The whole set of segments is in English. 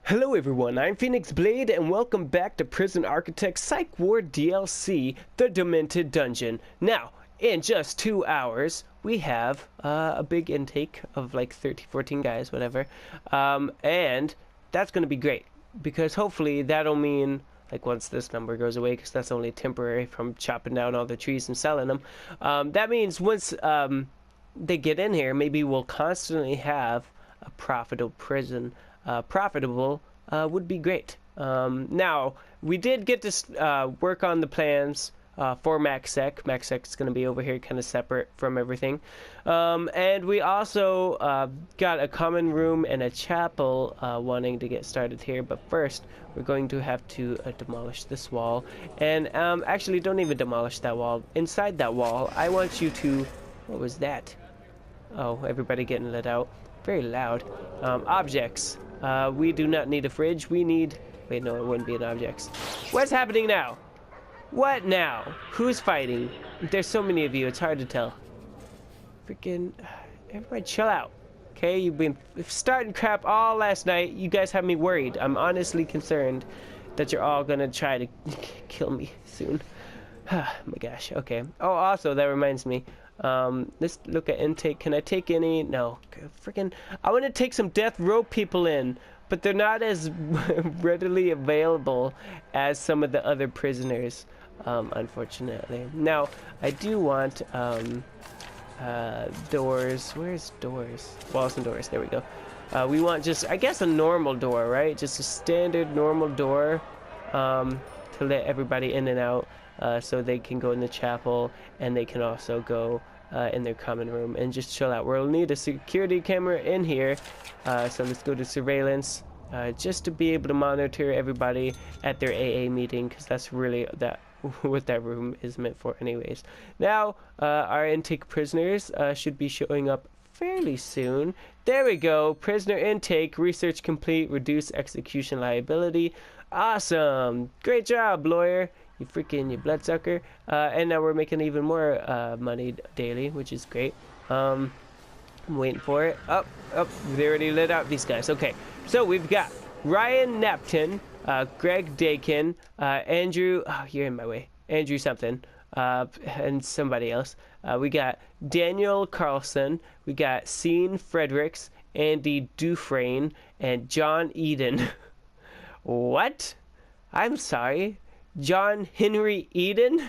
Hello everyone, I'm Phoenix Blade and welcome back to Prison Architect Psych Ward DLC, The Demented Dungeon. Now, in just 2 hours, we have a big intake of like 14 guys, whatever. And that's going to be great, because hopefully that'll mean, like once this number goes away, because that's only temporary from chopping down all the trees and selling them. That means once they get in here, maybe we'll constantly have a profitable prison. Profitable would be great. Now, we did get to work on the plans for MaxSec. MaxSec is going to be over here kind of separate from everything. And we also got a common room and a chapel wanting to get started here. But first, we're going to have to demolish this wall. And actually, don't even demolish that wall. Inside that wall, I want you to... What was that? Oh, everybody getting let out. Very loud. Objects. We do not need a fridge. We need... Wait, no, it wouldn't be an objects. What's happening now? What now? Who's fighting? There's so many of you, it's hard to tell. Freaking... Everybody chill out. Okay, you've been starting crap all last night. You guys have me worried. I'm honestly concerned that you're all gonna try to kill me soon. Oh my gosh, okay. Oh, also, that reminds me. Let's look at intake. Can I take any? No. Freaking, I want to take some death row people in, but they're not as readily available as some of the other prisoners, unfortunately. Now, I do want, doors. Where's doors? Walls and doors. There we go. We want just, I guess, a normal door, right? Just a standard normal door, to let everybody in and out. So they can go in the chapel, and they can also go in their common room and just chill out. We'll need a security camera in here, so let's go to surveillance, just to be able to monitor everybody at their AA meeting, because that's really what that room is meant for anyways. Now, our intake prisoners should be showing up fairly soon. There we go. Prisoner intake, research complete, reduce execution liability. Awesome. Great job, lawyer. You bloodsucker. And now we're making even more money daily, which is great. I'm waiting for it. Oh, they already lit out these guys. Okay, so we've got Ryan Napton, Greg Dakin, Andrew, oh, you're in my way, Andrew something, and somebody else. We got Daniel Carlson, we got Sean Fredericks, Andy Dufresne, and John Eden. What? I'm sorry. John Henry Eden?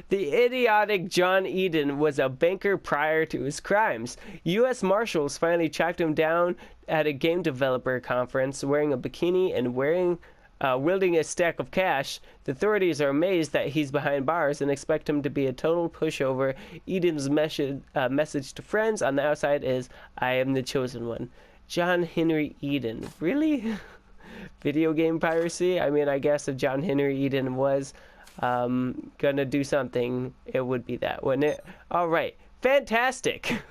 The idiotic John Eden was a banker prior to his crimes. U.S. Marshals finally tracked him down at a game developer conference wearing a bikini and wielding a stack of cash. The authorities are amazed that he's behind bars and expect him to be a total pushover. Eden's message to friends on the outside is, I am the chosen one. John Henry Eden. Really? Video game piracy? I mean, I guess if John Henry Eden was gonna do something, it would be that, wouldn't it? Alright, fantastic!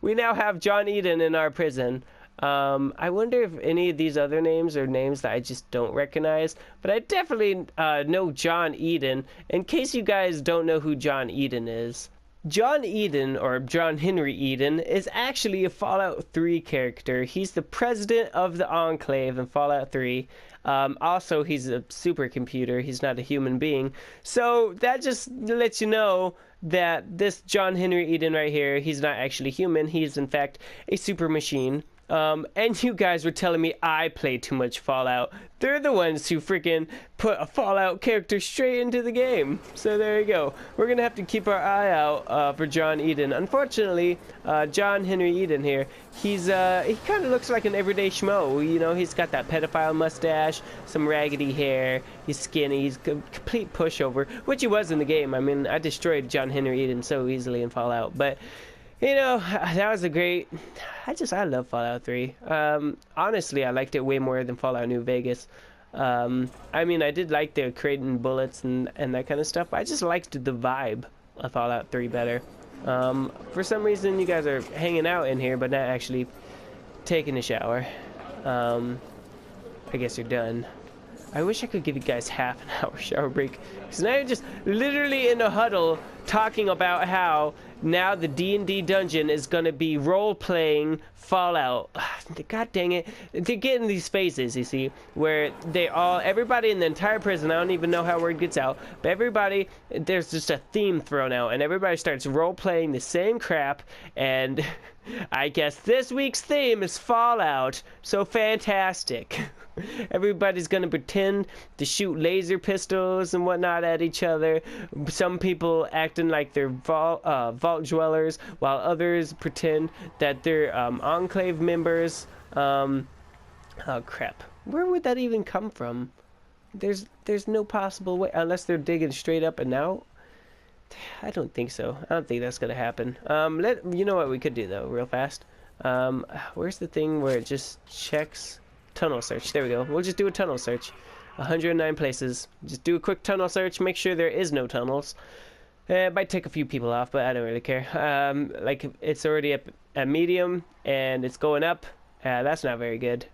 We now have John Eden in our prison. I wonder if any of these other names are names that I just don't recognize, but I definitely know John Eden. In case you guys don't know who John Eden is, John Eden, or John Henry Eden, is actually a Fallout 3 character. He's the president of the Enclave in Fallout 3. Also, he's a supercomputer. He's not a human being. So that just lets you know that this John Henry Eden right here, he's not actually human. He's, in fact, a super machine. And you guys were telling me I play too much Fallout. They're the ones who freaking put a Fallout character straight into the game. So there you go. We're gonna have to keep our eye out for John Eden. Unfortunately, John Henry Eden here, he kind of looks like an everyday schmo. You know, he's got that pedophile mustache, some raggedy hair, he's skinny, he's a complete pushover, which he was in the game. I mean, I destroyed John Henry Eden so easily in Fallout, but... You know, that was a great... I love Fallout 3. Honestly, I liked it way more than Fallout New Vegas. I mean, I did like the creating bullets and that kind of stuff, but I just liked the vibe of Fallout 3 better. For some reason, you guys are hanging out in here, but not actually taking a shower. I guess you're done. I wish I could give you guys half an hour shower break, because now you're just literally in a huddle talking about how now the D&D dungeon is going to be role-playing Fallout. God dang it. They're getting these phases, you see, where everybody in the entire prison, I don't even know how word gets out, but everybody, there's just a theme thrown out, and everybody starts role-playing the same crap, and I guess this week's theme is Fallout, so fantastic. Everybody's gonna pretend to shoot laser pistols and whatnot at each other. Some people acting like they're vault dwellers, while others pretend that they're enclave members. Oh crap! Where would that even come from? There's no possible way, unless they're digging straight up and out. I don't think so. I don't think that's gonna happen. You know what we could do though, real fast. Where's the thing where it just checks? Tunnel search. There we go. We'll just do a tunnel search. 109 places. Just do a quick tunnel search. Make sure there is no tunnels. It might take a few people off, but I don't really care. Like, it's already up at medium, and it's going up. That's not very good.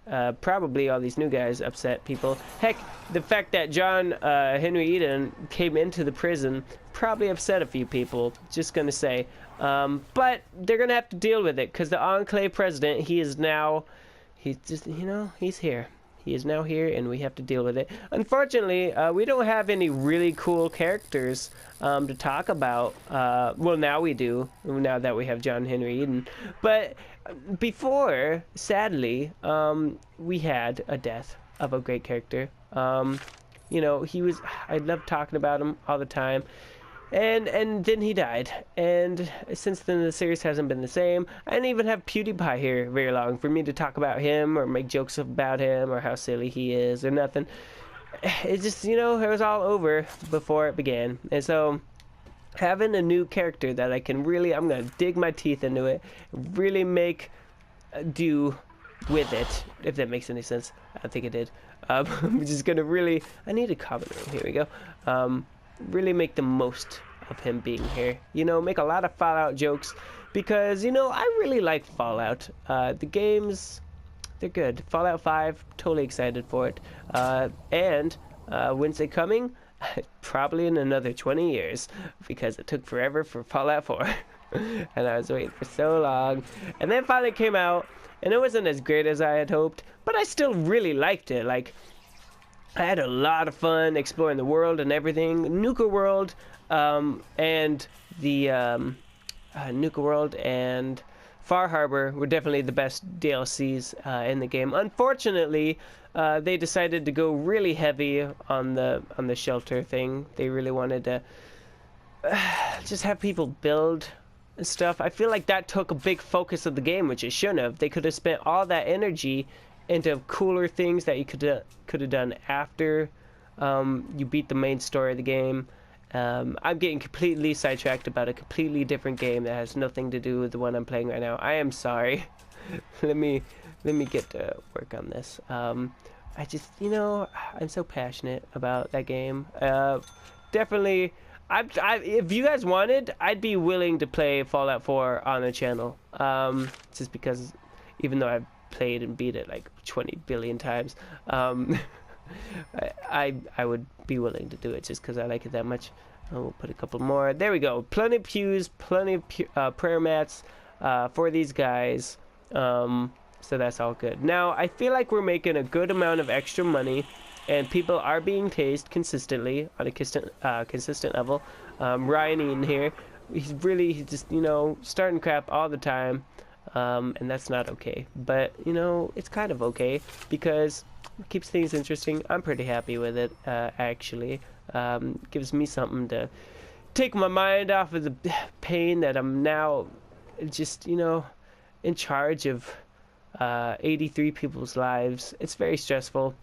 Probably all these new guys upset people. Heck, the fact that John Henry Eden came into the prison probably upset a few people. Just gonna say. But they're gonna have to deal with it, because the Enclave president, he's just, you know, he's here. He is now here, and we have to deal with it. Unfortunately, we don't have any really cool characters to talk about. Well, now we do, now that we have John Henry Eden. But before, sadly, we had a death of a great character. You know, I love talking about him all the time. And then he died, and since then the series hasn't been the same. I didn't even have PewDiePie here very long for me to talk about him or make jokes about him or how silly he is or nothing. It just, you know, it was all over before it began. And so having a new character that I can really, I'm gonna dig my teeth into it, really make do with it, if that makes any sense. I think it did. I'm just gonna really, I need a comment room. Here we go. Really make the most of him being here. You know, make a lot of Fallout jokes, because, you know, I really like Fallout. The games, they're good. Fallout 5, totally excited for it. And when's it coming? Probably in another 20 years, because it took forever for Fallout 4. And I was waiting for so long. And then finally came out, and it wasn't as great as I had hoped, but I still really liked it. Like, I had a lot of fun exploring the world and everything. Nuka World and the Nuka World and Far Harbor were definitely the best DLCs in the game. Unfortunately, they decided to go really heavy on the shelter thing. They really wanted to just have people build and stuff. I feel like that took a big focus of the game, which it shouldn't have. They could have spent all that energy into cooler things that you could have done after you beat the main story of the game. I'm getting completely sidetracked about a completely different game that has nothing to do with the one I'm playing right now. I am sorry. let me get to work on this. I just, you know, I'm so passionate about that game. Definitely, if you guys wanted, I'd be willing to play Fallout 4 on the channel. Just because, even though I've played and beat it like 20 billion times, I would be willing to do it just because I like it that much. We'll put a couple more. There we go. Plenty of pews, plenty of prayer mats for these guys. So that's all good. Now I feel like we're making a good amount of extra money, and people are being tased consistently on a consistent level. Ryan Eaton here, he's just, you know, starting crap all the time. And that's not okay, but you know, it's kind of okay because it keeps things interesting. I'm pretty happy with it, actually. Gives me something to take my mind off of the pain that I'm now just, you know, in charge of 83 people's lives. It's very stressful.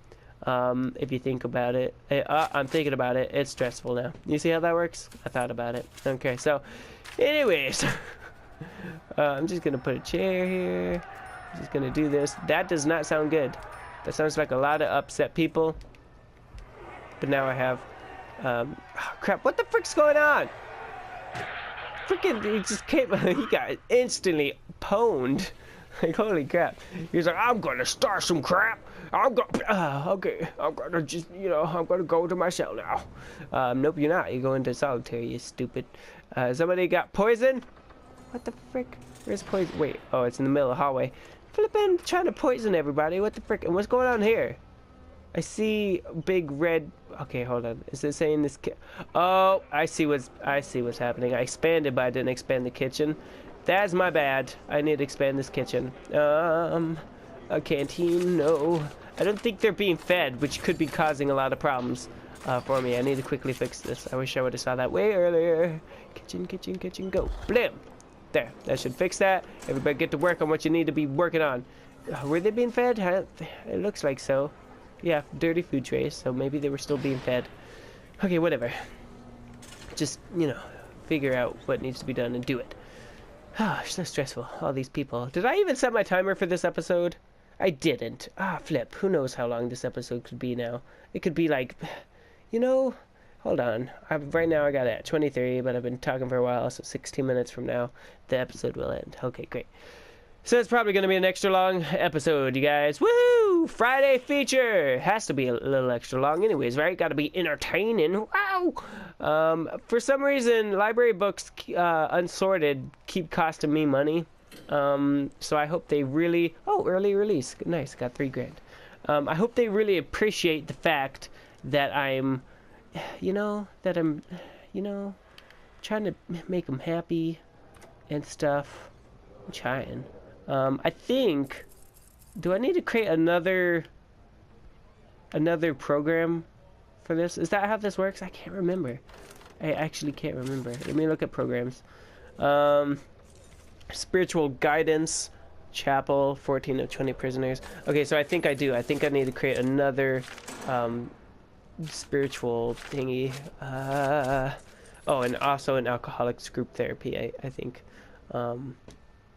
If you think about it. I'm thinking about it. It's stressful now. You see how that works? I thought about it. Okay, so anyways, I'm just gonna put a chair here. I'm just gonna do this. That does not sound good. That sounds like a lot of upset people. But now I have oh, crap, what the frick's going on? Freaking, he just came, he got instantly pwned. Like, holy crap. He's like, I'm gonna start some crap. Okay, I'm gonna just, I'm gonna go to my cell now. Nope, you're not. You're going to solitary, you stupid. Somebody got poison? What the frick? Where's poison? Wait, oh, it's in the middle of the hallway. Flippin' trying to poison everybody. What the frick? And what's going on here? I see big red. Okay, hold on. Is it saying this? Oh, I see what's happening. I expanded, but I didn't expand the kitchen. That's my bad. I need to expand this kitchen. A canteen. No, I don't think they're being fed, which could be causing a lot of problems for me. I need to quickly fix this. I wish I would have saw that way earlier. Kitchen, kitchen, kitchen. Go. Blam. There. That should fix that. Everybody get to work on what you need to be working on. Were they being fed? It looks like so. Yeah, dirty food trays, so maybe they were still being fed. Okay, whatever. Just, figure out what needs to be done and do it. Ah, so stressful. All these people. Did I even set my timer for this episode? I didn't. Ah, flip. Who knows how long this episode could be now? It could be like, hold on. Right now I got it at 23, but I've been talking for a while, so 16 minutes from now, the episode will end. Okay, great. So it's probably going to be an extra long episode, you guys. Woohoo! Friday feature! Has to be a little extra long anyways, right? Got to be entertaining. Wow! For some reason, library books, unsorted, keep costing me money. So I hope they really... Oh, early release. Nice, got $3 grand. I hope they really appreciate the fact that I'm, trying to make them happy and stuff. I'm trying. I think... Do I need to create another program for this? Is that how this works? I can't remember. I actually can't remember. Let me look at programs. Spiritual guidance, chapel, 14 of 20 prisoners. Okay, so I think I do. I think I need to create another spiritual thingy. Oh, and also an alcoholics group therapy, I think.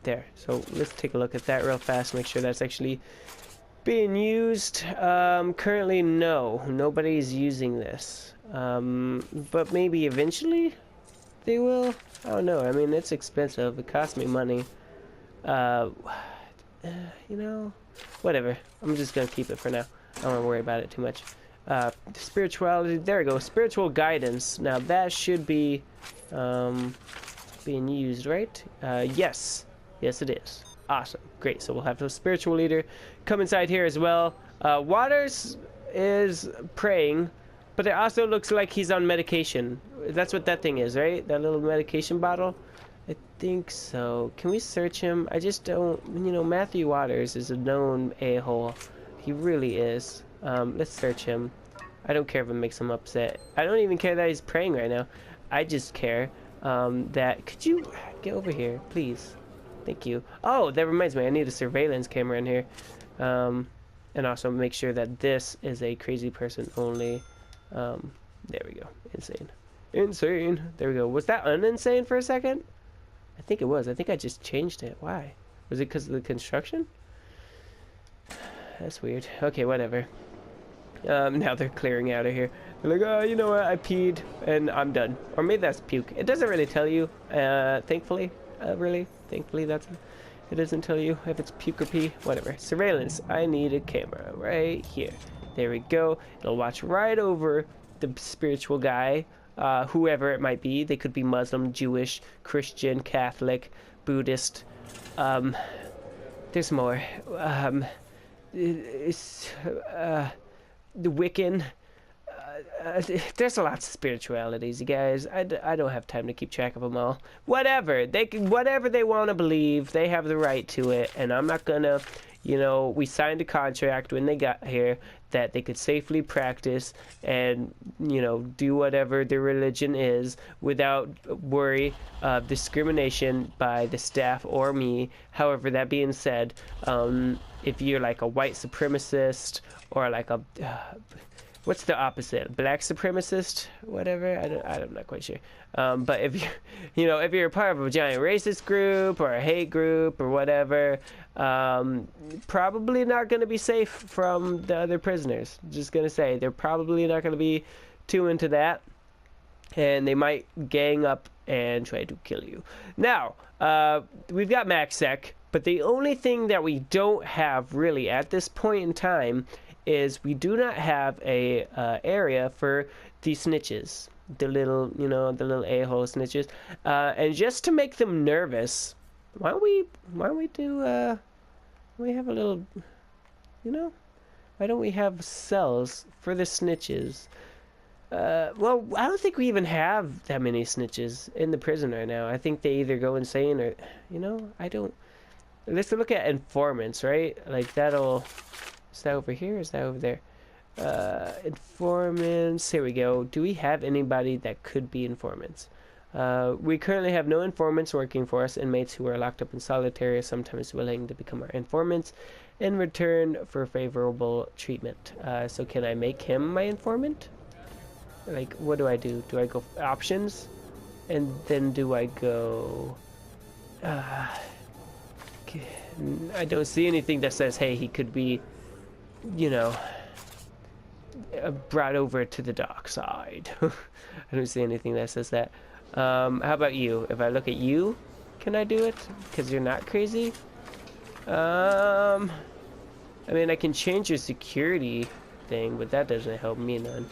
There. So let's take a look at that real fast, make sure that's actually being used. Currently, no. Nobody's using this. But maybe eventually they will? I don't know. I mean, it's expensive. It costs me money. Whatever. I'm just gonna keep it for now. I don't want to worry about it too much. Spirituality. There we go. Spiritual guidance. Now, that should be being used, right? Yes. Yes, it is. Awesome. Great. So we'll have the spiritual leader come inside here as well. Waters is praying, but it also looks like he's on medication. That's what that thing is, right? That little medication bottle? I think so. Can we search him? I just don't... Matthew Waters is a known a-hole. He really is. Let's search him. I don't care if it makes him upset. I don't even care that he's praying right now. I just care that... Could you get over here, please? Thank you. Oh, that reminds me. I need a surveillance camera in here. And also make sure that this is a crazy person only. There we go. Insane. Insane. There we go. Was that uninsane for a second? I think it was. I think I just changed it. Why? Was it because of the construction? That's weird. Okay, whatever. Now they're clearing out of here. They're like, oh, you know what? I peed and I'm done. Or maybe that's puke. It doesn't really tell you, thankfully. Really? Thankfully, it doesn't tell you if it's puke or pee. Whatever. Surveillance. I need a camera right here. There we go. It'll watch right over the spiritual guy, whoever it might be. They could be Muslim, Jewish, Christian, Catholic, Buddhist. There's more. The Wiccan. There's a lot of spiritualities, you guys. I don't have time to keep track of them all. Whatever they want to believe, they have the right to it, and I'm not gonna, we signed a contract when they got here that they could safely practice and, do whatever their religion is without worry of discrimination by the staff or me. However, that being said, if you're like a white supremacist or like a what's the opposite? Black supremacist? Whatever? I'm not quite sure. But if if you're a part of a giant racist group or a hate group or whatever, probably not going to be safe from the other prisoners. Just going to say, they're probably not going to be too into that. And they might gang up and try to kill you. Now, we've got MaxSec, But the only thing that we don't have really at this point in time is we do not have a area for the snitches, the little, you know, the little a-hole snitches. And just to make them nervous, why don't we do we have a little, you know, why don't we have cells for the snitches? Well, I don't think we even have that many snitches in the prison right now. I think they either go insane or, you know, I don't. Let's look at informants, right? Like that'll. Is that over here? Is that over there? Informants. Here we go. Do we have anybody that could be informants? We currently have no informants working for us. Inmates who are locked up in solitary are sometimes willing to become our informants in return for favorable treatment. So can I make him my informant? Like, what do? Do I go options? And then do I go... I don't see anything that says, hey, he could be, you know, brought over to the dark side. I don't see anything that says that. How about you? If I look at you, can I do it? Because you're not crazy? I mean, I can change your security thing, but that doesn't help me none.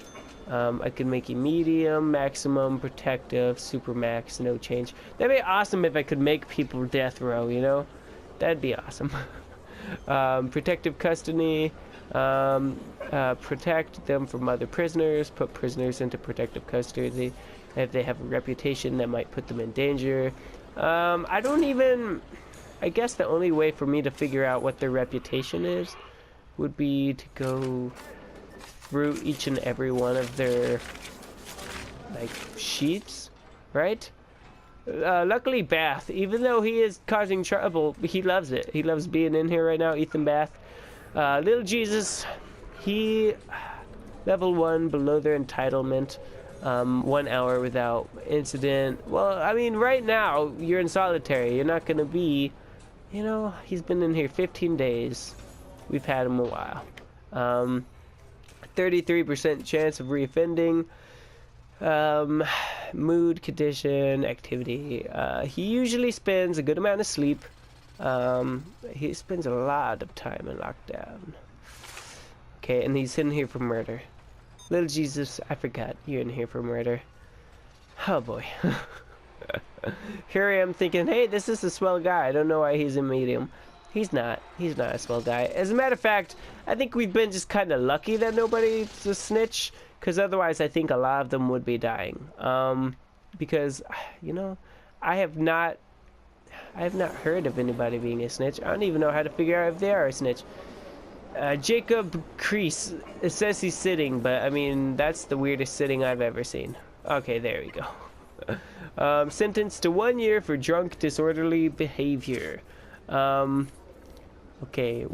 I could make you medium, maximum, protective, super max, no change. That'd be awesome if I could make people death row, you know? That'd be awesome. Protective custody, protect them from other prisoners, put prisoners into protective custody if they have a reputation that might put them in danger. I guess the only way for me to figure out what their reputation is would be to go through each and every one of their like sheets, right? Luckily Bath, even though he is causing trouble, he loves it. He loves being in here right now. Ethan Bath, little Jesus, he level 1 below their entitlement, 1 hour without incident. Well, I mean, right now you're in solitary. You're not gonna be, you know, he's been in here 15 days. We've had him a while. 33% chance of reoffending. Mood, condition, activity. He usually spends a good amount of sleep. He spends a lot of time in lockdown. Okay, and he's in here for murder. Little Jesus, I forgot you're in here for murder. Oh boy. Here I am thinking, hey, this is a swell guy. I don't know why he's in medium. He's not a swell guy. As a matter of fact, I think we've been just kind of lucky that nobody's a snitch, because otherwise I think a lot of them would be dying. Because, you know, I have not heard of anybody being a snitch. I don't even know how to figure out if they are a snitch. Jacob Crease, it says he's sitting, but I mean, that's the weirdest sitting I've ever seen. Okay, there we go. Sentenced to 1 year for drunk, disorderly behavior. Okay,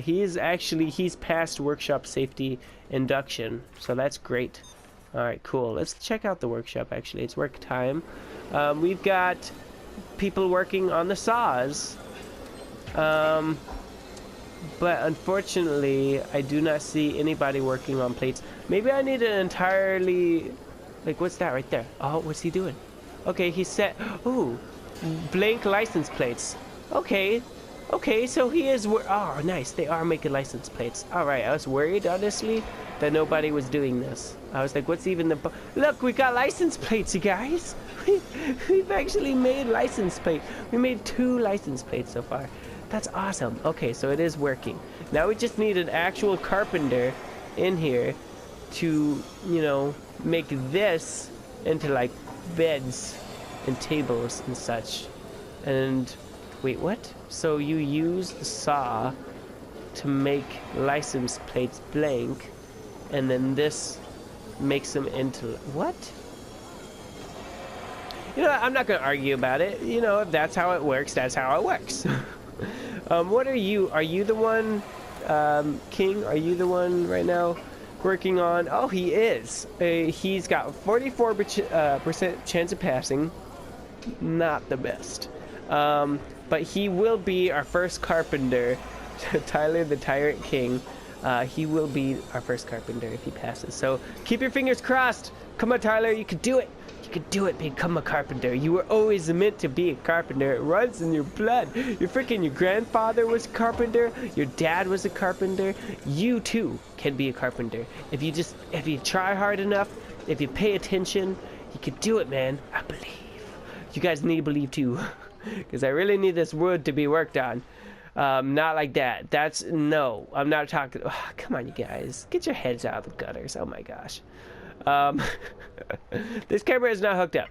he's passed workshop safety induction, so that's great. Alright, cool. Let's check out the workshop, actually. It's work time. We've got people working on the saws. But unfortunately, I do not see anybody working on plates. Maybe I need an entirely... Like, what's that right there? Oh, what's he doing? Okay, he set... Ooh, blank license plates. Okay, so he is... Oh, nice. They are making license plates. Alright, I was worried, honestly, that nobody was doing this. I was like, what's even the... Look, we got license plates, you guys. We've actually made license plates. We made 2 license plates so far. That's awesome. Okay, so it is working. Now we just need an actual carpenter in here to, you know, make this into, like, beds and tables and such. And... Wait, what? So you use the saw to make license plates blank, and then this makes them into... What? You know, I'm not going to argue about it. You know, if that's how it works, that's how it works. What are you? Are you the one, King? Are you the one right now working on... Oh, he is. He's got 44% chance of passing. Not the best. But he will be our first carpenter, Tyler the Tyrant King. he will be our first carpenter if he passes. So keep your fingers crossed. Come on, Tyler, you can do it. You can do it. Become a carpenter. You were always meant to be a carpenter. It runs in your blood. Your grandfather was a carpenter. Your dad was a carpenter. You too can be a carpenter. If you try hard enough, if you pay attention, you can do it, man. I believe. You guys need to believe too, because I really need this wood to be worked on. Not like that. No, I'm not talking. Oh, come on, you guys. Get your heads out of the gutters. Oh my gosh. This camera is not hooked up,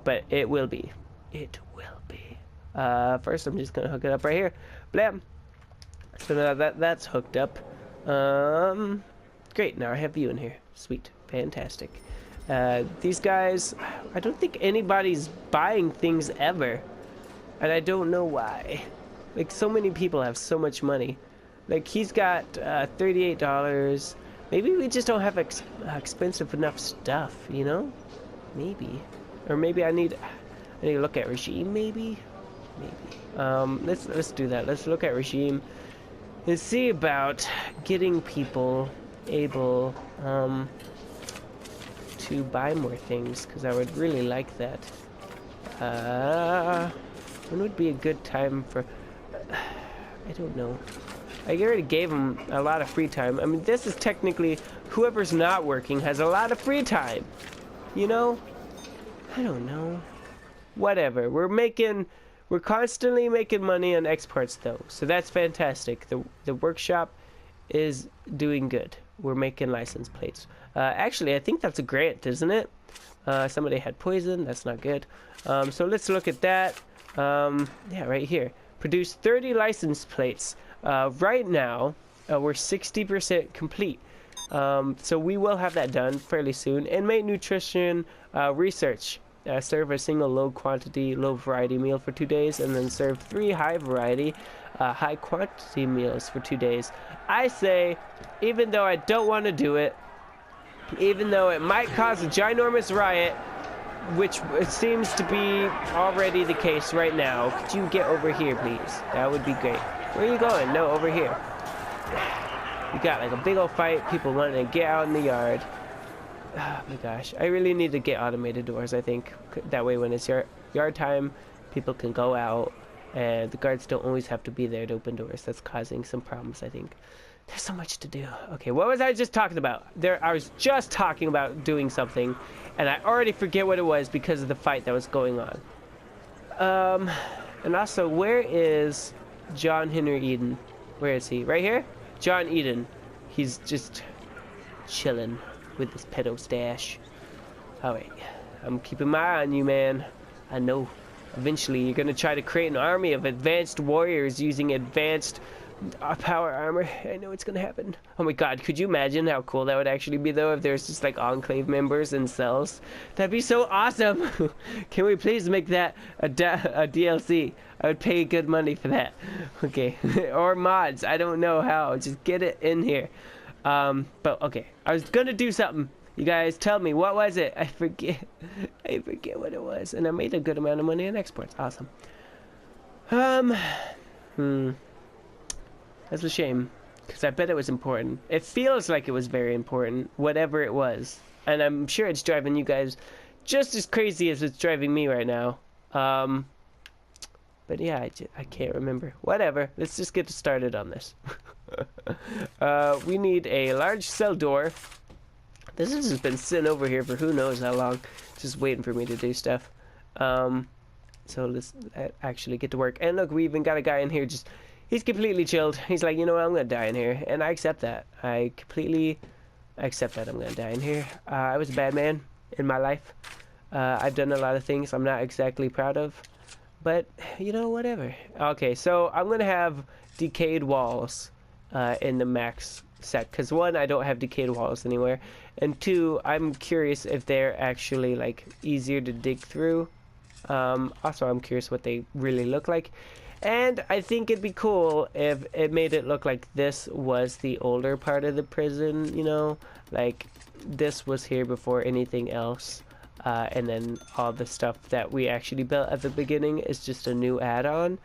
but it will be. It will be. First, I'm just gonna hook it up right here. Blam. So now that's hooked up. Great. Now I have you in here. Sweet. Fantastic. These guys, I don't think anybody's buying things ever, and I don't know why. Like, so many people have so much money. Like, he's got $38. Maybe we just don't have expensive enough stuff, you know? Maybe. Or maybe I need to look at regime, maybe? Maybe. Let's do that. Let's look at regime and see about getting people able to buy more things, because I would really like that. When would be a good time for... I don't know. I already gave him a lot of free time. I mean, this is technically, whoever's not working has a lot of free time. You know? I don't know. Whatever. We're constantly making money on exports though. So that's fantastic. The workshop is doing good. We're making license plates. Actually, I think that's a grant, isn't it? Somebody had poison. That's not good. So let's look at that. Yeah, right here. Produce 30 license plates. Right now, we're 60% complete. So we will have that done fairly soon. Inmate nutrition research. Serve a single low quantity, low variety meal for 2 days, and then serve 3 high variety, high quantity meals for 2 days. I say, even though I don't want to do it, even though it might cause a ginormous riot, which it seems to be already the case right now. Could you get over here, please? That would be great. Where are you going? No, over here. You got like a big old fight, people wanting to get out in the yard. Oh my gosh, I really need to get automated doors, I think. That way when it's yard time, people can go out, and the guards don't always have to be there to open doors. That's causing some problems, I think. There's so much to do. Okay, what was I just talking about? I was just talking about doing something, and I already forget what it was because of the fight that was going on. And also, where is John Henry Eden? Where is he? Right here? John Eden. He's just chilling with his pedo stash. Oh wait, I'm keeping my eye on you, man. I know eventually you're gonna try to create an army of advanced warriors using advanced power armor. I know it's gonna happen. Oh my god, could you imagine how cool that would actually be though, if there's just like enclave members in cells? That'd be so awesome. Can we please make that a DLC? I would pay good money for that. Okay. Or mods, I don't know how, just get it in here. But okay, I was gonna do something. You guys tell me, what was it? I forget what it was, and I made a good amount of money on exports. Awesome. That's a shame, because I bet it was important. It feels like it was very important, whatever it was. And I'm sure it's driving you guys just as crazy as it's driving me right now. But yeah, I can't remember. Whatever, let's just get started on this. We need a large cell door. This has just been sitting over here for who knows how long, just waiting for me to do stuff. So let's actually get to work. And look, we even got a guy in here just... He's completely chilled. He's like, you know what, I'm gonna die in here. And I accept that. I completely accept that I'm gonna die in here. I was a bad man in my life. I've done a lot of things I'm not exactly proud of. But, you know, whatever. Okay, so I'm gonna have decayed walls in the max set. Because one, I don't have decayed walls anywhere. And two, I'm curious if they're actually, like, easier to dig through. Also, I'm curious what they really look like. And I think it'd be cool if it made it look like this was the older part of the prison, you know? Like, this was here before anything else. And then all the stuff that we actually built at the beginning is just a new add-on.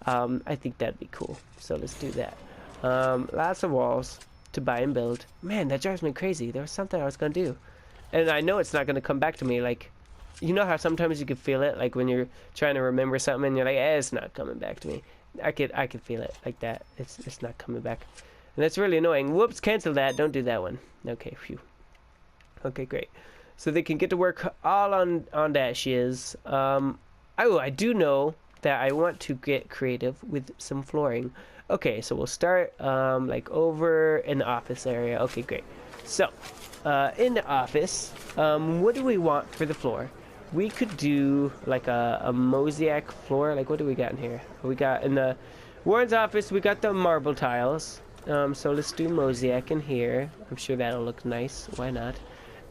I think that'd be cool. So let's do that. Lots of walls. to buy and build. Man, that drives me crazy. There was something I was gonna do, and I know it's not gonna come back to me. Like, you know how sometimes you can feel it, like when you're trying to remember something and you're like, it's not coming back to me. I could feel it like that. It's not coming back, and that's really annoying. Whoops, cancel that. Don't do that one. Okay, phew. Okay, great. So they can get to work all on that shiz. Oh, I do know that I want to get creative with some flooring. Okay, so we'll start like over in the office area. Okay, great. So in the office, what do we want for the floor? We could do like a mosaic floor. Like, what do we got in here? We got in the Warren's office, we got the marble tiles. So let's do mosaic in here. I'm sure that'll look nice. Why not?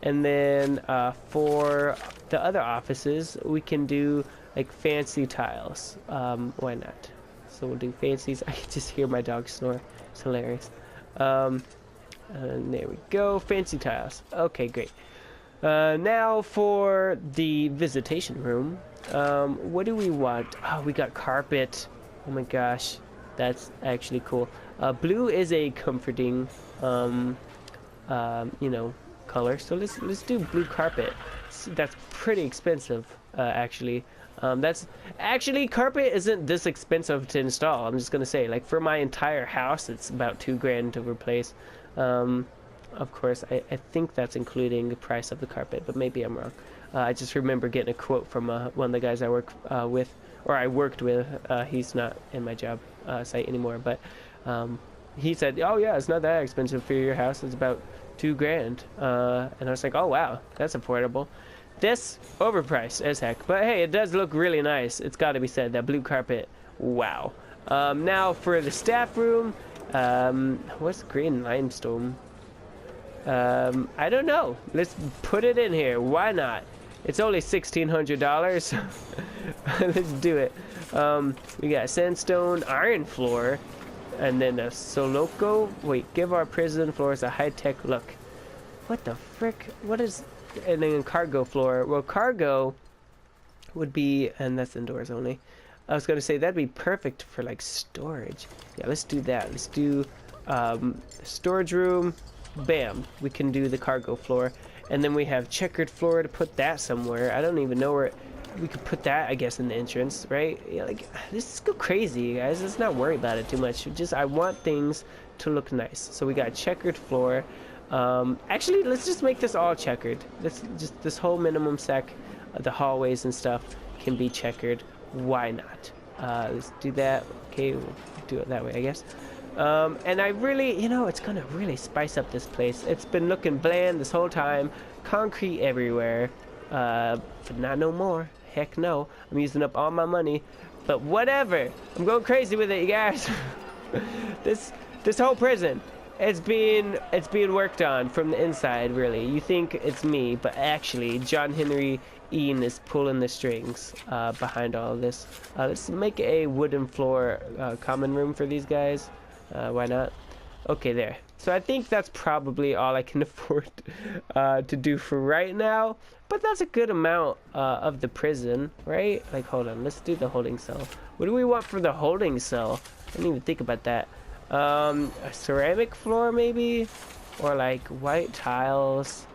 And then for the other offices, we can do like fancy tiles. Why not? So we'll do fancies. I can just hear my dog snore. It's hilarious. And there we go. Fancy tiles. Okay, great. Now for the visitation room. What do we want? Oh, we got carpet. Oh my gosh. That's actually cool. Blue is a comforting, you know, color. So let's do blue carpet. That's pretty expensive, actually. That's actually, carpet isn't this expensive to install. I'm just gonna say, like, for my entire house, it's about $2,000 to replace. Of course, I think that's including the price of the carpet, but maybe I'm wrong. I just remember getting a quote from one of the guys I work with, or I worked with. He's not in my job site anymore, but he said, "Oh yeah, it's not that expensive for your house. It's about $2,000." And I was like, "Oh wow, that's affordable." This overpriced as heck, but hey, it does look really nice. It's got to be said, that blue carpet. Wow. Now for the staff room, what's green limestone? I don't know. Let's put it in here. Why not? It's only $1,600. Let's do it. We got sandstone, iron floor, and then a soloco. Wait, give our prison floors a high-tech look. What the frick? What is... And then cargo floor. Well, cargo would be... And that's indoors only. I was going to say, that'd be perfect for, like, storage. Yeah, let's do that. Let's do storage room. Bam. We can do the cargo floor. And then we have checkered floor to put that somewhere. I don't even know where... We could put that, I guess, in the entrance, right? Yeah, like, let's go crazy, you guys. Let's not worry about it too much. Just, I want things to look nice. So we got checkered floor. Actually, let's just make this all checkered. Let's just, this whole minimum sec, the hallways and stuff can be checkered. Why not? Let's do that. Okay, we'll do it that way, I guess. And I really, you know, it's gonna really spice up this place. It's been looking bland this whole time. Concrete everywhere. But not no more. Heck no. I'm using up all my money. But whatever. I'm going crazy with it, you guys. This whole prison, it's being worked on from the inside, really. You think it's me, but actually John Henry Ian is pulling the strings behind all of this. Let's make a wooden floor common room for these guys. Why not? Okay, there. So I think that's probably all I can afford to do for right now. But that's a good amount of the prison, right? Like, hold on. Let's do the holding cell. What do we want for the holding cell? I didn't even think about that. A ceramic floor, maybe? Or, like, white tiles.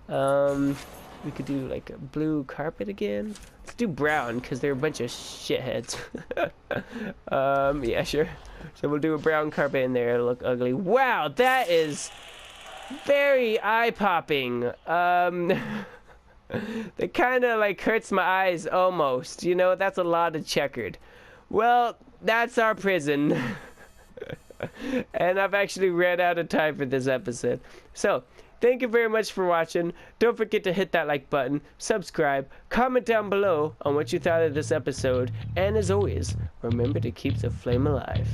We could do, like, a blue carpet again. Let's do brown, because they're a bunch of shitheads. Yeah, sure. So we'll do a brown carpet in there. It'll look ugly. Wow, that is very eye-popping. That kind of, like, hurts my eyes almost. You know, that's a lot of checkered. Well, that's our prison. And I've actually ran out of time for this episode. So, thank you very much for watching. Don't forget to hit that like button, subscribe, comment down below on what you thought of this episode, and as always, remember to keep the flame alive.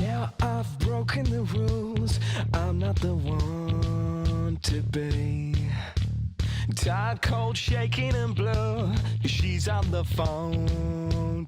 Yeah, I've broken the rules. I'm not the one to be. Tired, cold, shaking and blue. She's on the phone